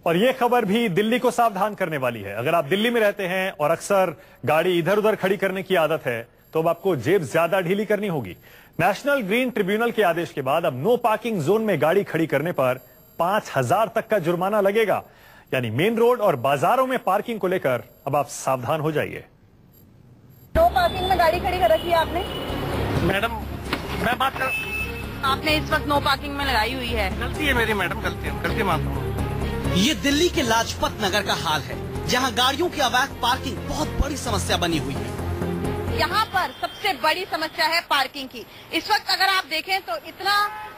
और ये खबर भी दिल्ली को सावधान करने वाली है। अगर आप दिल्ली में रहते हैं और अक्सर गाड़ी इधर उधर खड़ी करने की आदत है तो अब आपको जेब ज्यादा ढीली करनी होगी। नेशनल ग्रीन ट्रिब्यूनल के आदेश के बाद अब नो पार्किंग जोन में गाड़ी खड़ी करने पर 5,000 तक का जुर्माना लगेगा। यानी मेन रोड और बाजारों में पार्किंग को लेकर अब आप सावधान हो जाइए। नो पार्किंग में गाड़ी खड़ी कर रखी है आपने? मैडम मैं बात कर, आपने इस वक्त नो पार्किंग में लगाई हुई है। गलती है मेरी मैडम, गलती मानता हूँ। ये दिल्ली के लाजपत नगर का हाल है, जहां गाड़ियों की अवैध पार्किंग बहुत बड़ी समस्या बनी हुई है। यहाँ पर सबसे बड़ी समस्या है पार्किंग की। इस वक्त अगर आप देखें तो इतना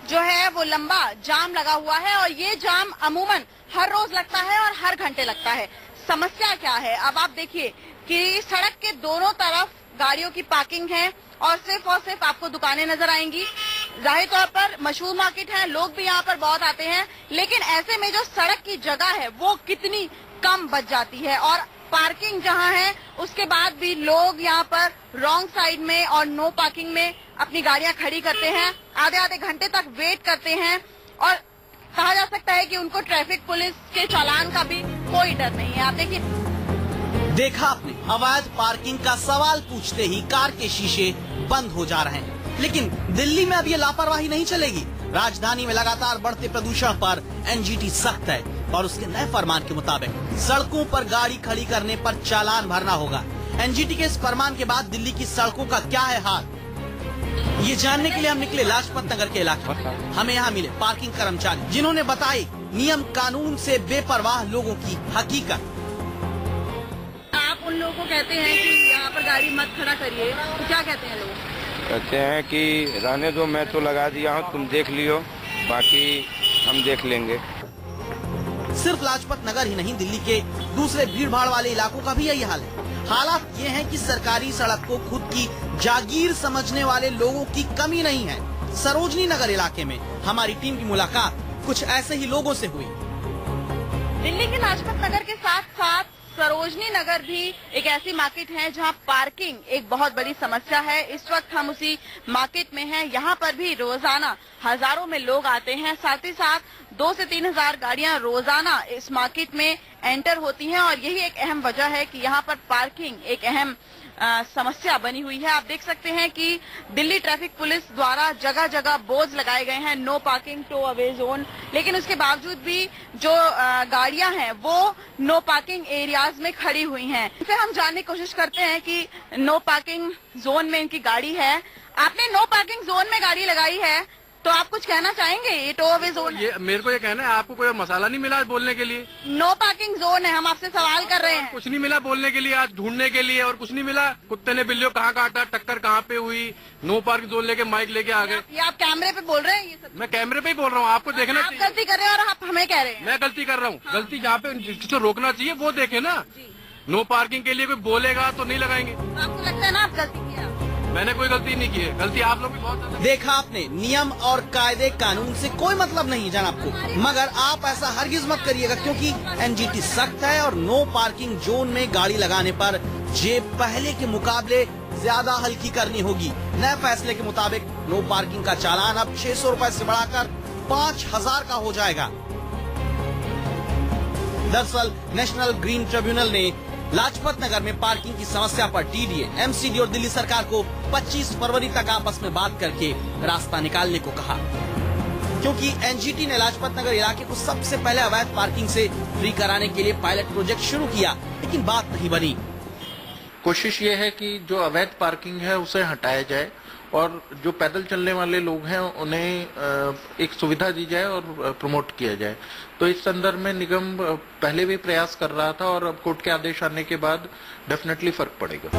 जो है वो लंबा जाम लगा हुआ है और ये जाम अमूमन हर रोज लगता है और हर घंटे लगता है। समस्या क्या है? अब आप देखिए कि सड़क के दोनों तरफ गाड़ियों की पार्किंग है और सिर्फ आपको दुकानें नजर आएंगी। जाहिर तौर पर मशहूर मार्केट है, लोग भी यहाँ पर बहुत आते हैं, लेकिन ऐसे में जो सड़क की जगह है वो कितनी कम बच जाती है और पार्किंग जहाँ है उसके बाद भी लोग यहाँ पर रॉन्ग साइड में और नो पार्किंग में अपनी गाड़ियाँ खड़ी करते हैं, आधे घंटे तक वेट करते हैं और कहा जा सकता है कि उनको ट्रैफिक पुलिस के चालान का भी कोई डर नहीं है। आप देखिए, देखा आपने, अवैध पार्किंग का सवाल पूछते ही कार के शीशे बंद हो जा रहे हैं। लेकिन दिल्ली में अब ये लापरवाही नहीं चलेगी। राजधानी में लगातार बढ़ते प्रदूषण पर एनजीटी सख्त है और उसके नए फरमान के मुताबिक सड़कों पर गाड़ी खड़ी करने पर चालान भरना होगा। एनजीटी के इस फरमान के बाद दिल्ली की सड़कों का क्या है हाल, ये जानने के लिए हम निकले लाजपत नगर के इलाके में। हमें यहाँ मिले पार्किंग कर्मचारी, जिन्होंने बताई नियम कानून से बेपरवाह लोगों की हकीकत। आप उन लोगों को कहते हैं कि यहाँ पर गाड़ी मत खड़ा करिए, तो क्या कहते हैं लोग? कहते हैं कि रहने दो, मैं तो लगा दिया हूँ, तुम देख लियो, बाकी हम देख लेंगे। सिर्फ लाजपत नगर ही नहीं, दिल्ली के दूसरे भीड़ भाड़ वाले इलाकों का भी यही हाल है। हालात ये हैं कि सरकारी सड़क को खुद की जागीर समझने वाले लोगों की कमी नहीं है। सरोजनी नगर इलाके में हमारी टीम की मुलाकात कुछ ऐसे ही लोगों से हुई। दिल्ली के लाजपत नगर के साथ साथ सरोजनी नगर भी एक ऐसी मार्केट है जहां पार्किंग एक बहुत बड़ी समस्या है। इस वक्त हम उसी मार्केट में हैं। यहां पर भी रोजाना हजारों में लोग आते हैं, साथ ही साथ 2 से 3 हजार गाड़ियां रोजाना इस मार्केट में एंटर होती हैं और यही एक अहम वजह है कि यहां पर पार्किंग एक अहम समस्या बनी हुई है। आप देख सकते हैं कि दिल्ली ट्रैफिक पुलिस द्वारा जगह जगह बोर्ड लगाए गए हैं, no parking tow away zone, लेकिन उसके बावजूद भी जो गाड़ियां हैं वो नो पार्किंग एरियाज में खड़ी हुई हैं। इनसे हम जानने की कोशिश करते हैं कि नो पार्किंग जोन में इनकी गाड़ी है। आपने नो पार्किंग जोन में गाड़ी लगाई है तो आप कुछ कहना चाहेंगे? ये टो अवे जोन है। मेरे को ये कहना है, आपको कोई मसाला नहीं मिला बोलने के लिए? नो पार्किंग जोन है, हम आपसे सवाल कर रहे हैं। कुछ नहीं मिला बोलने के लिए, आज ढूंढने के लिए, और कुछ नहीं मिला। कुत्ते ने बिल्लियों कहाँ काटा, टक्कर कहाँ पे हुई, नो पार्किंग जोन लेके माइक लेके आ गए। ये आप कैमरे पे बोल रहे हैं? ये सब मैं कैमरे पे ही बोल रहा हूँ, आपको देखना आप गलती कर रहे हैं और आप हमें कह रहे हैं। मैं गलती कर रहा हूँ। गलती जहाँ पे जिसको रोकना चाहिए वो देखे ना। नो पार्किंग के लिए कोई बोलेगा तो नहीं लगाएंगे। आपको लगता है ना आप गलती किया? मैंने कोई गलती नहीं की है, गलती आप लोग भी बहुत ज्यादा। देखा आपने, नियम और कायदे कानून से कोई मतलब नहीं जनाब को, मगर आप ऐसा हरगिज मत करिएगा क्योंकि एनजीटी सख्त है और नो पार्किंग जोन में गाड़ी लगाने पर जेब पहले के मुकाबले ज्यादा हल्की करनी होगी। नए फैसले के मुताबिक नो पार्किंग का चालान अब 600 रुपए से बढ़ाकर 5,000 का हो जाएगा। दरअसल नेशनल ग्रीन ट्रिब्यूनल ने लाजपत नगर में पार्किंग की समस्या पर टीडीए, एमसीडी और दिल्ली सरकार को 25 फरवरी तक आपस में बात करके रास्ता निकालने को कहा, क्योंकि एनजीटी ने लाजपत नगर इलाके को सबसे पहले अवैध पार्किंग से फ्री कराने के लिए पायलट प्रोजेक्ट शुरू किया, लेकिन बात नहीं बनी। कोशिश ये है कि जो अवैध पार्किंग है उसे हटाया जाए और जो पैदल चलने वाले लोग हैं उन्हें एक सुविधा दी जाए और प्रमोट किया जाए। तो इस संदर्भ में निगम पहले भी प्रयास कर रहा था और अब कोर्ट के आदेश आने के बाद डेफिनेटली फर्क पड़ेगा।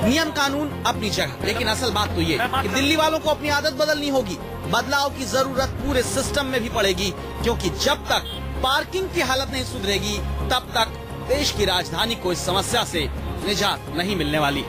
नियम कानून अपनी जगह, लेकिन असल बात तो ये कि दिल्ली वालों को अपनी आदत बदलनी होगी। बदलाव की जरूरत पूरे सिस्टम में भी पड़ेगी, क्योंकि जब तक पार्किंग की हालत नहीं सुधरेगी तब तक देश की राजधानी को इस समस्या से निजात नहीं मिलने वाली।